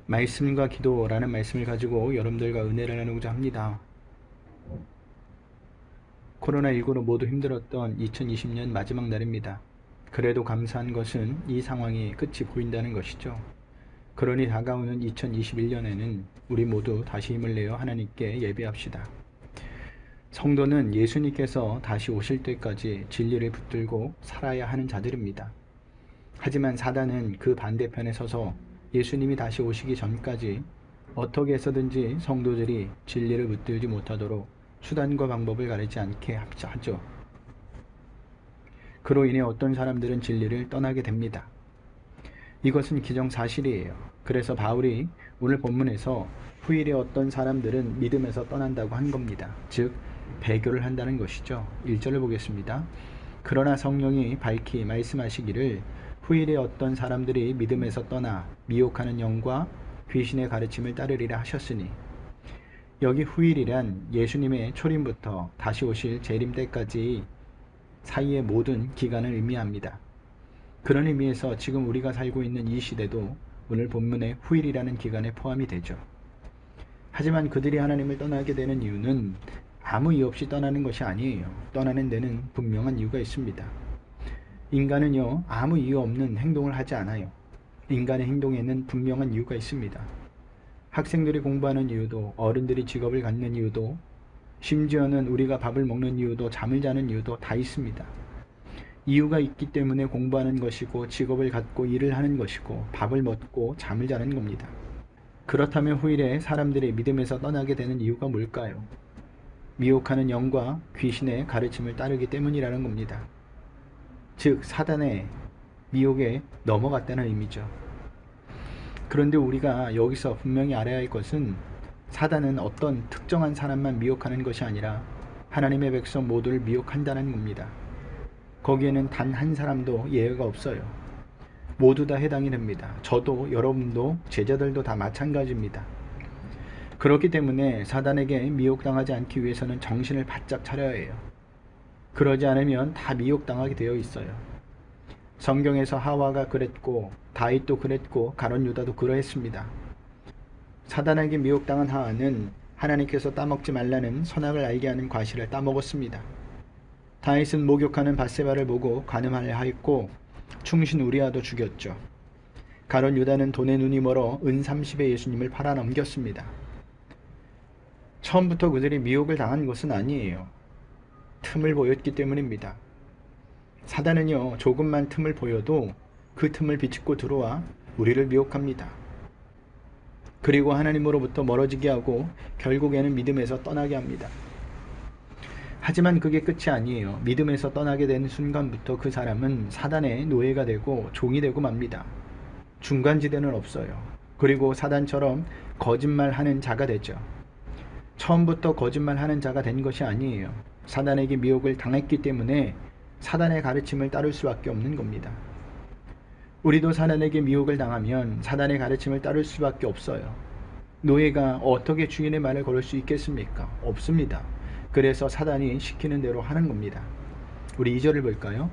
말씀과 기도라는 말씀을 가지고 여러분들과 은혜를 나누고자 합니다. 코로나19로 모두 힘들었던 2020년 마지막 날입니다. 그래도 감사한 것은 이 상황이 끝이 보인다는 것이죠. 그러니 다가오는 2021년에는 우리 모두 다시 힘을 내어 하나님께 예배합시다. 성도는 예수님께서 다시 오실 때까지 진리를 붙들고 살아야 하는 자들입니다. 하지만 사단은 그 반대편에 서서 예수님이 다시 오시기 전까지 어떻게 해서든지 성도들이 진리를 붙들지 못하도록 수단과 방법을 가리지 않게 하죠. 그로 인해 어떤 사람들은 진리를 떠나게 됩니다. 이것은 기정사실이에요. 그래서 바울이 오늘 본문에서 후일에 어떤 사람들은 믿음에서 떠난다고 한 겁니다. 즉 배교를 한다는 것이죠. 1절을 보겠습니다. 그러나 성령이 밝히 말씀하시기를 후일에 어떤 사람들이 믿음에서 떠나 미혹하는 영과 귀신의 가르침을 따르리라 하셨으니, 여기 후일이란 예수님의 초림부터 다시 오실 재림 때까지 사이의 모든 기간을 의미합니다. 그런 의미에서 지금 우리가 살고 있는 이 시대도 오늘 본문의 후일이라는 기간에 포함이 되죠. 하지만 그들이 하나님을 떠나게 되는 이유는 아무 이유 없이 떠나는 것이 아니에요. 떠나는 데는 분명한 이유가 있습니다. 인간은요, 아무 이유 없는 행동을 하지 않아요. 인간의 행동에는 분명한 이유가 있습니다. 학생들이 공부하는 이유도, 어른들이 직업을 갖는 이유도, 심지어는 우리가 밥을 먹는 이유도, 잠을 자는 이유도 다 있습니다. 이유가 있기 때문에 공부하는 것이고, 직업을 갖고 일을 하는 것이고, 밥을 먹고 잠을 자는 겁니다. 그렇다면 후일에 사람들이 믿음에서 떠나게 되는 이유가 뭘까요? 미혹하는 영과 귀신의 가르침을 따르기 때문이라는 겁니다. 즉 사단의 미혹에 넘어갔다는 의미죠. 그런데 우리가 여기서 분명히 알아야 할 것은, 사단은 어떤 특정한 사람만 미혹하는 것이 아니라 하나님의 백성 모두를 미혹한다는 겁니다. 거기에는 단 한 사람도 예외가 없어요. 모두 다 해당이 됩니다. 저도, 여러분도, 제자들도 다 마찬가지입니다. 그렇기 때문에 사단에게 미혹당하지 않기 위해서는 정신을 바짝 차려야 해요. 그러지 않으면 다 미혹당하게 되어 있어요. 성경에서 하와가 그랬고, 다윗도 그랬고, 가룟 유다도 그러했습니다. 사단에게 미혹당한 하와는 하나님께서 따먹지 말라는 선악을 알게 하는 과실을 따먹었습니다. 다윗은 목욕하는 밧세바를 보고 간음하려 하였고, 충신 우리아도 죽였죠. 가룟 유다는 돈에 눈이 멀어 은 30에 예수님을 팔아 넘겼습니다. 처음부터 그들이 미혹을 당한 것은 아니에요. 틈을 보였기 때문입니다. 사단은요, 조금만 틈을 보여도 그 틈을 비집고 들어와 우리를 미혹합니다. 그리고 하나님으로부터 멀어지게 하고 결국에는 믿음에서 떠나게 합니다. 하지만 그게 끝이 아니에요. 믿음에서 떠나게 되는 순간부터 그 사람은 사단의 노예가 되고 종이 되고 맙니다. 중간지대는 없어요. 그리고 사단처럼 거짓말하는 자가 되죠. 처음부터 거짓말하는 자가 된 것이 아니에요. 사단에게 미혹을 당했기 때문에 사단의 가르침을 따를 수밖에 없는 겁니다. 우리도 사단에게 미혹을 당하면 사단의 가르침을 따를 수밖에 없어요. 노예가 어떻게 주인의 말을 걸을 수 있겠습니까? 없습니다. 그래서 사단이 시키는 대로 하는 겁니다. 우리 2절을 볼까요?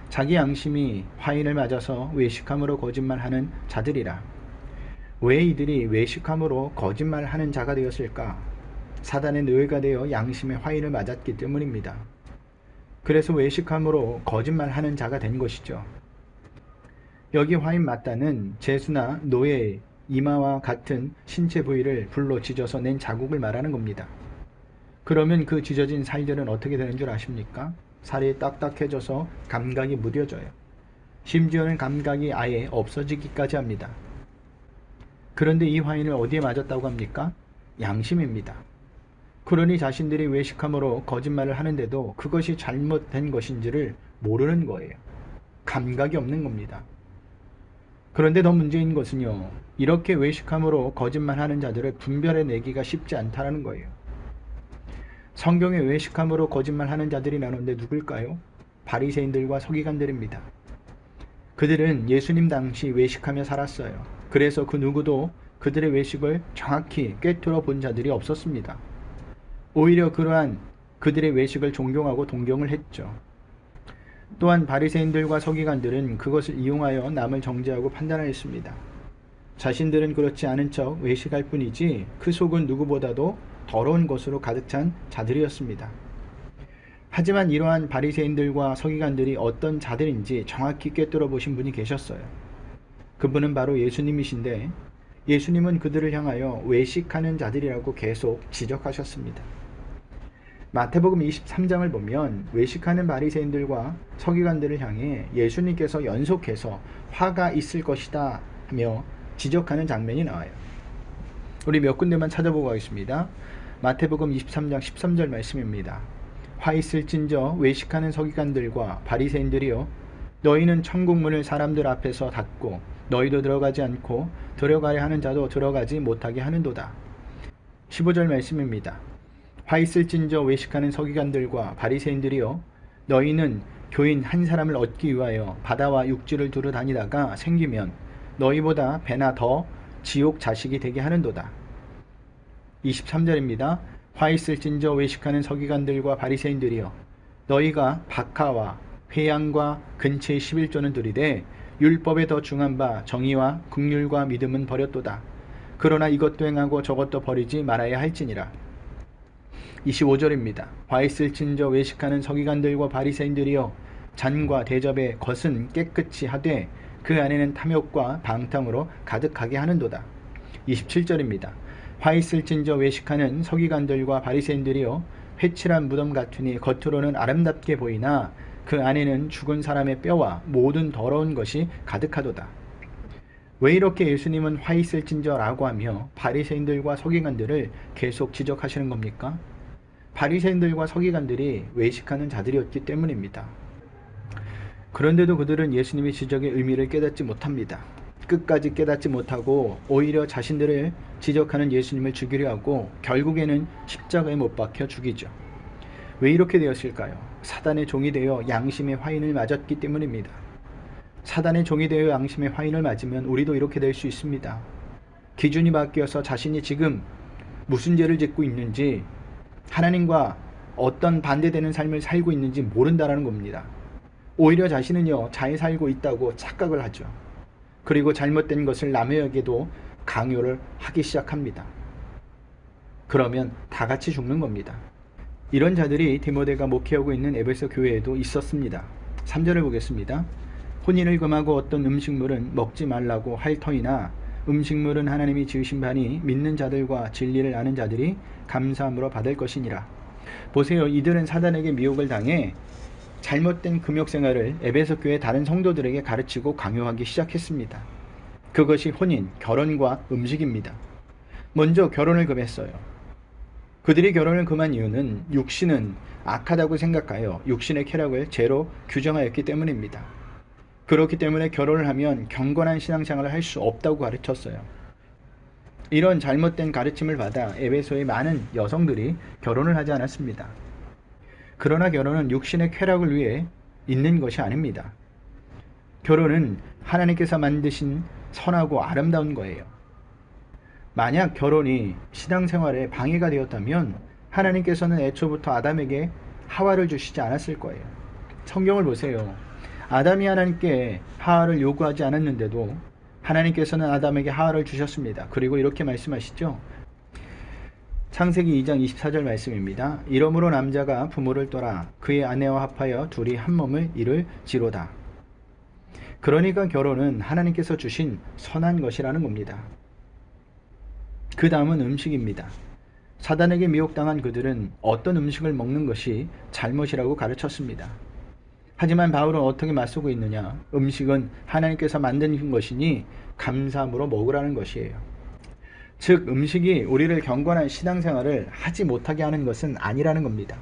자기 양심이 화인을 맞아서 외식함으로 거짓말하는 자들이라. 왜 이들이 외식함으로 거짓말하는 자가 되었을까? 사단의 노예가 되어 양심의 화인을 맞았기 때문입니다. 그래서 외식함으로 거짓말하는 자가 된 것이죠. 여기 화인 맞다는 제수나 노예의 이마와 같은 신체 부위를 불로 찢어서 낸 자국을 말하는 겁니다. 그러면 그 찢어진 살들은 어떻게 되는 줄 아십니까? 살이 딱딱해져서 감각이 무뎌져요. 심지어는 감각이 아예 없어지기까지 합니다. 그런데 이 화인을 어디에 맞았다고 합니까? 양심입니다. 그러니 자신들이 외식함으로 거짓말을 하는데도 그것이 잘못된 것인지를 모르는 거예요. 감각이 없는 겁니다. 그런데 더 문제인 것은요, 이렇게 외식함으로 거짓말하는 자들을 분별해내기가 쉽지 않다는 거예요. 성경에 외식함으로 거짓말하는 자들이 나오는데 누굴까요? 바리새인들과 서기관들입니다. 그들은 예수님 당시 외식하며 살았어요. 그래서 그 누구도 그들의 외식을 정확히 꿰뚫어 본 자들이 없었습니다. 오히려 그러한 그들의 외식을 존경하고 동경을 했죠. 또한 바리새인들과 서기관들은 그것을 이용하여 남을 정죄하고 판단하였습니다. 자신들은 그렇지 않은 척 외식할 뿐이지 그 속은 누구보다도 더러운 것으로 가득 찬 자들이었습니다. 하지만 이러한 바리새인들과 서기관들이 어떤 자들인지 정확히 꿰뚫어 보신 분이 계셨어요. 그분은 바로 예수님이신데 예수님은 그들을 향하여 외식하는 자들이라고 계속 지적하셨습니다. 마태복음 23장을 보면 외식하는 바리새인들과 서기관들을 향해 예수님께서 연속해서 화가 있을 것이다 하며 지적하는 장면이 나와요. 우리 몇 군데만 찾아보고 가겠습니다. 마태복음 23장 13절 말씀입니다. 화 있을진저 외식하는 서기관들과 바리새인들이여 너희는 천국 문을 사람들 앞에서 닫고 너희도 들어가지 않고 들어가려 하는 자도 들어가지 못하게 하는도다. 15절 말씀입니다. 화 있을진저 외식하는 서기관들과 바리새인들이여 너희는 교인 한 사람을 얻기 위하여 바다와 육지를 두루 다니다가 생기면 너희보다 배나 더 지옥 자식이 되게 하는도다. 23절입니다. 화 있을진저 외식하는 서기관들과 바리새인들이여 너희가 박하와 회양과 근처의 11조는 들이되 율법에 더 중한 바 정의와 긍휼과 믿음은 버렸도다. 그러나 이것도 행하고 저것도 버리지 말아야 할지니라. 25절입니다. 화 있을진저 외식하는 서기관들과 바리새인들이여 잔과 대접의 것은 깨끗이 하되 그 안에는 탐욕과 방탕으로 가득하게 하는도다. 27절입니다. 화 있을진저 외식하는 서기관들과 바리새인들이여 회칠한 무덤 같으니 겉으로는 아름답게 보이나 그 안에는 죽은 사람의 뼈와 모든 더러운 것이 가득하도다. 왜 이렇게 예수님은 화 있을진저라고 하며 바리새인들과 서기관들을 계속 지적하시는 겁니까? 바리새인들과 서기관들이 외식하는 자들이었기 때문입니다. 그런데도 그들은 예수님의 지적의 의미를 깨닫지 못합니다. 끝까지 깨닫지 못하고 오히려 자신들을 지적하는 예수님을 죽이려 하고 결국에는 십자가에 못 박혀 죽이죠. 왜 이렇게 되었을까요? 사단의 종이 되어 양심의 화인을 맞았기 때문입니다. 사단의 종이 되어 양심의 화인을 맞으면 우리도 이렇게 될 수 있습니다. 기준이 바뀌어서 자신이 지금 무슨 죄를 짓고 있는지 하나님과 어떤 반대되는 삶을 살고 있는지 모른다라는 겁니다. 오히려 자신은요 잘 살고 있다고 착각을 하죠. 그리고 잘못된 것을 남에게도 강요를 하기 시작합니다. 그러면 다 같이 죽는 겁니다. 이런 자들이 디모데가 목회하고 있는 에베소 교회에도 있었습니다. 3절을 보겠습니다. 혼인을 금하고 어떤 음식물은 먹지 말라고 할 터이나 음식물은 하나님이 지으신 바니 믿는 자들과 진리를 아는 자들이 감사함으로 받을 것이니라. 보세요. 이들은 사단에게 미혹을 당해 잘못된 금욕생활을 에베소 교회 다른 성도들에게 가르치고 강요하기 시작했습니다. 그것이 혼인, 결혼과 음식입니다. 먼저 결혼을 금했어요. 그들이 결혼을 금한 이유는 육신은 악하다고 생각하여 육신의 쾌락을 죄로 규정하였기 때문입니다. 그렇기 때문에 결혼을 하면 경건한 신앙생활을 할 수 없다고 가르쳤어요. 이런 잘못된 가르침을 받아 에베소의 많은 여성들이 결혼을 하지 않았습니다. 그러나 결혼은 육신의 쾌락을 위해 있는 것이 아닙니다. 결혼은 하나님께서 만드신 선하고 아름다운 거예요. 만약 결혼이 신앙생활에 방해가 되었다면 하나님께서는 애초부터 아담에게 하와를 주시지 않았을 거예요. 성경을 보세요. 아담이 하나님께 하와를 요구하지 않았는데도 하나님께서는 아담에게 하와를 주셨습니다. 그리고 이렇게 말씀하시죠. 창세기 2장 24절 말씀입니다. 이러므로 남자가 부모를 떠나 그의 아내와 합하여 둘이 한 몸을 이룰지로다. 그러니까 결혼은 하나님께서 주신 선한 것이라는 겁니다. 그 다음은 음식입니다. 사단에게 미혹당한 그들은 어떤 음식을 먹는 것이 잘못이라고 가르쳤습니다. 하지만 바울은 어떻게 맞서고 있느냐? 음식은 하나님께서 만든 것이니 감사함으로 먹으라는 것이에요. 즉 음식이 우리를 경건한 신앙생활을 하지 못하게 하는 것은 아니라는 겁니다.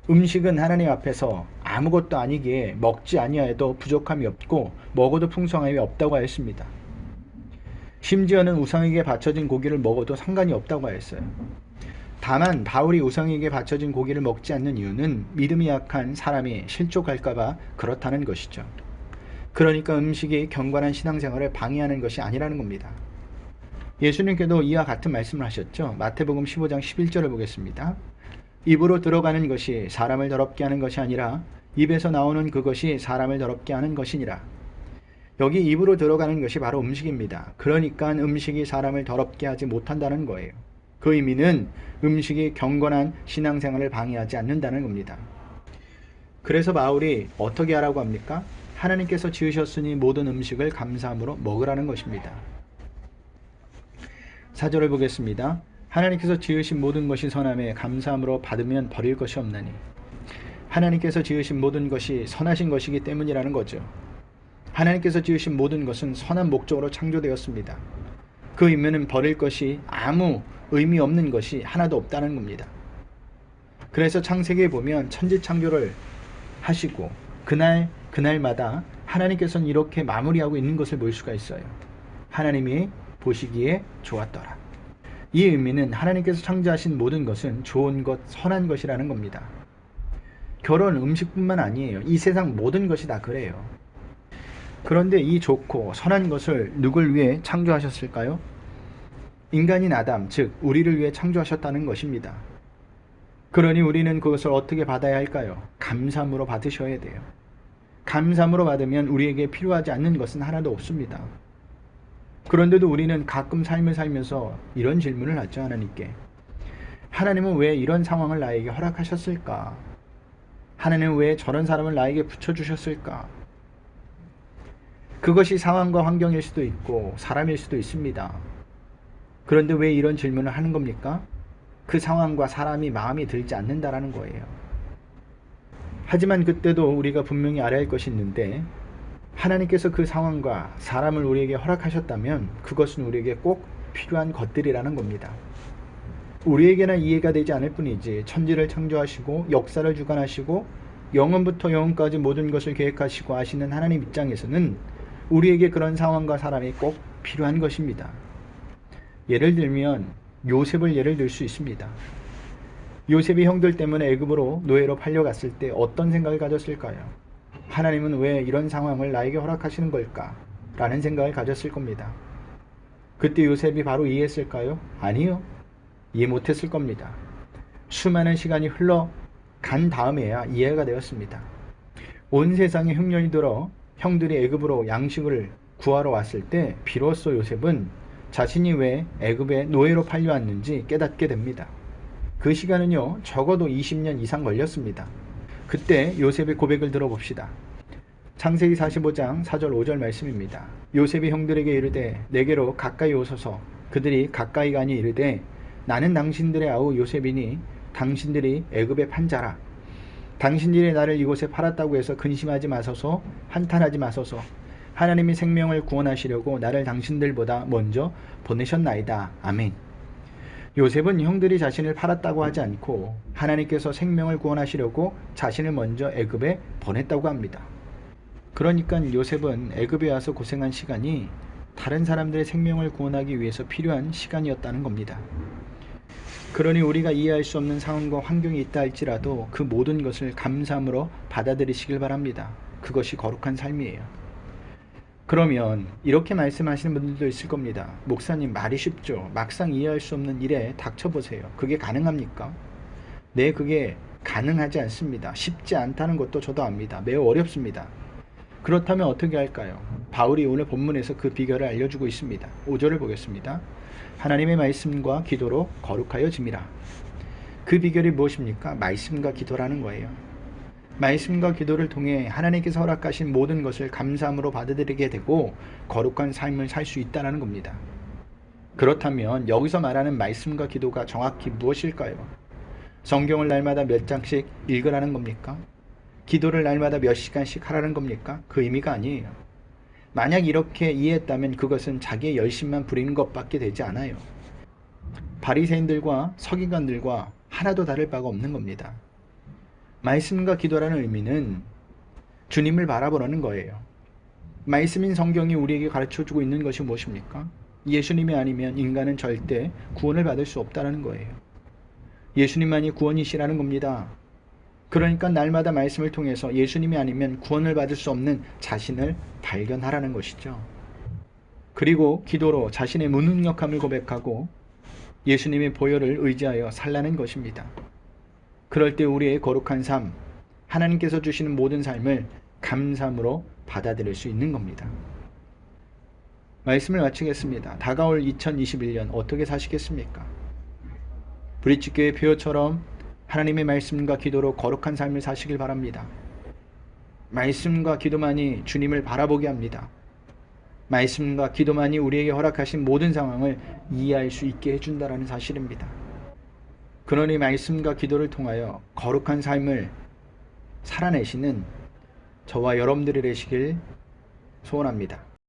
음식은 하나님 앞에서 아무것도 아니기에 먹지 아니하여도 부족함이 없고 먹어도 풍성함이 없다고 하였습니다. 심지어는 우상에게 바쳐진 고기를 먹어도 상관이 없다고 하였어요. 다만 바울이 우상에게 바쳐진 고기를 먹지 않는 이유는 믿음이 약한 사람이 실족할까봐 그렇다는 것이죠. 그러니까 음식이 경건한 신앙생활을 방해하는 것이 아니라는 겁니다. 예수님께도 이와 같은 말씀을 하셨죠. 마태복음 15장 11절을 보겠습니다. 입으로 들어가는 것이 사람을 더럽게 하는 것이 아니라 입에서 나오는 그것이 사람을 더럽게 하는 것이니라. 여기 입으로 들어가는 것이 바로 음식입니다. 그러니까 음식이 사람을 더럽게 하지 못한다는 거예요. 그 의미는 음식이 경건한 신앙생활을 방해하지 않는다는 겁니다. 그래서 바울이 어떻게 하라고 합니까? 하나님께서 지으셨으니 모든 음식을 감사함으로 먹으라는 것입니다. 4절을 보겠습니다. 하나님께서 지으신 모든 것이 선함에 감사함으로 받으면 버릴 것이 없나니. 하나님께서 지으신 모든 것이 선하신 것이기 때문이라는 거죠. 하나님께서 지으신 모든 것은 선한 목적으로 창조되었습니다. 그 의미는 버릴 것이 아무 의미 없는 것이 하나도 없다는 겁니다. 그래서 창세기에 보면 천지창조를 하시고 그날마다 하나님께서는 이렇게 마무리하고 있는 것을 볼 수가 있어요. 하나님이 보시기에 좋았더라. 이 의미는 하나님께서 창조하신 모든 것은 좋은 것, 선한 것이라는 겁니다. 결혼, 음식뿐만 아니에요. 이 세상 모든 것이 다 그래요. 그런데 이 좋고 선한 것을 누굴 위해 창조하셨을까요? 인간인 아담, 즉 우리를 위해 창조하셨다는 것입니다. 그러니 우리는 그것을 어떻게 받아야 할까요? 감사함으로 받으셔야 돼요. 감사함으로 받으면 우리에게 필요하지 않는 것은 하나도 없습니다. 그런데도 우리는 가끔 삶을 살면서 이런 질문을 하죠. 하나님께. 하나님은 왜 이런 상황을 나에게 허락하셨을까? 하나님은 왜 저런 사람을 나에게 붙여주셨을까? 그것이 상황과 환경일 수도 있고 사람일 수도 있습니다. 그런데 왜 이런 질문을 하는 겁니까? 그 상황과 사람이 마음이 들지 않는다라는 거예요. 하지만 그때도 우리가 분명히 알아야 할 것이 있는데 하나님께서 그 상황과 사람을 우리에게 허락하셨다면 그것은 우리에게 꼭 필요한 것들이라는 겁니다. 우리에게나 이해가 되지 않을 뿐이지 천지를 창조하시고 역사를 주관하시고 영원부터 영원까지 모든 것을 계획하시고 아시는 하나님 입장에서는 우리에게 그런 상황과 사람이 꼭 필요한 것입니다. 예를 들면 요셉을 예를 들 수 있습니다. 요셉이 형들 때문에 애굽으로 노예로 팔려갔을 때 어떤 생각을 가졌을까요? 하나님은 왜 이런 상황을 나에게 허락하시는 걸까? 라는 생각을 가졌을 겁니다. 그때 요셉이 바로 이해했을까요? 아니요. 이해 못했을 겁니다. 수많은 시간이 흘러간 다음에야 이해가 되었습니다. 온 세상에 흉년이 들어 형들이 애굽으로 양식을 구하러 왔을 때 비로소 요셉은 자신이 왜 애굽에 노예로 팔려왔는지 깨닫게 됩니다. 그 시간은요 적어도 20년 이상 걸렸습니다. 그때 요셉의 고백을 들어봅시다. 창세기 45장 4절 5절 말씀입니다. 요셉이 형들에게 이르되 내게로 가까이 오소서. 그들이 가까이 가니 이르되 나는 당신들의 아우 요셉이니 당신들이 애굽에 판 자라. 당신들이 나를 이곳에 팔았다고 해서 근심하지 마소서. 한탄하지 마소서. 하나님이 생명을 구원하시려고 나를 당신들보다 먼저 보내셨나이다. 아멘. 요셉은 형들이 자신을 팔았다고 하지 않고 하나님께서 생명을 구원하시려고 자신을 먼저 애굽에 보냈다고 합니다. 그러니까 요셉은 애굽에 와서 고생한 시간이 다른 사람들의 생명을 구원하기 위해서 필요한 시간이었다는 겁니다. 그러니 우리가 이해할 수 없는 상황과 환경이 있다 할지라도 그 모든 것을 감사함으로 받아들이시길 바랍니다. 그것이 거룩한 삶이에요. 그러면 이렇게 말씀하시는 분들도 있을 겁니다. 목사님 말이 쉽죠. 막상 이해할 수 없는 일에 닥쳐보세요. 그게 가능합니까? 네, 그게 가능하지 않습니다. 쉽지 않다는 것도 저도 압니다. 매우 어렵습니다. 그렇다면 어떻게 할까요? 바울이 오늘 본문에서 그 비결을 알려주고 있습니다. 5절을 보겠습니다. 하나님의 말씀과 기도로 거룩하여 짐이라. 그 비결이 무엇입니까? 말씀과 기도라는 거예요. 말씀과 기도를 통해 하나님께서 허락하신 모든 것을 감사함으로 받아들이게 되고 거룩한 삶을 살 수 있다는 겁니다. 그렇다면 여기서 말하는 말씀과 기도가 정확히 무엇일까요? 성경을 날마다 몇 장씩 읽으라는 겁니까? 기도를 날마다 몇 시간씩 하라는 겁니까? 그 의미가 아니에요. 만약 이렇게 이해했다면 그것은 자기의 열심만 부리는 것밖에 되지 않아요. 바리새인들과 서기관들과 하나도 다를 바가 없는 겁니다. 말씀과 기도라는 의미는 주님을 바라보라는 거예요. 말씀인 성경이 우리에게 가르쳐주고 있는 것이 무엇입니까? 예수님이 아니면 인간은 절대 구원을 받을 수 없다는 거예요. 예수님만이 구원이시라는 겁니다. 그러니까 날마다 말씀을 통해서 예수님이 아니면 구원을 받을 수 없는 자신을 발견하라는 것이죠. 그리고 기도로 자신의 무능력함을 고백하고 예수님의 보혈을 의지하여 살라는 것입니다. 그럴 때 우리의 거룩한 삶, 하나님께서 주시는 모든 삶을 감사함으로 받아들일 수 있는 겁니다. 말씀을 마치겠습니다. 다가올 2021년 어떻게 사시겠습니까? 브릿지교회 표어처럼 하나님의 말씀과 기도로 거룩한 삶을 사시길 바랍니다. 말씀과 기도만이 주님을 바라보게 합니다. 말씀과 기도만이 우리에게 허락하신 모든 상황을 이해할 수 있게 해준다는 사실입니다. 그러니 말씀과 기도를 통하여 거룩한 삶을 살아내시는 저와 여러분들이 되시길 소원합니다.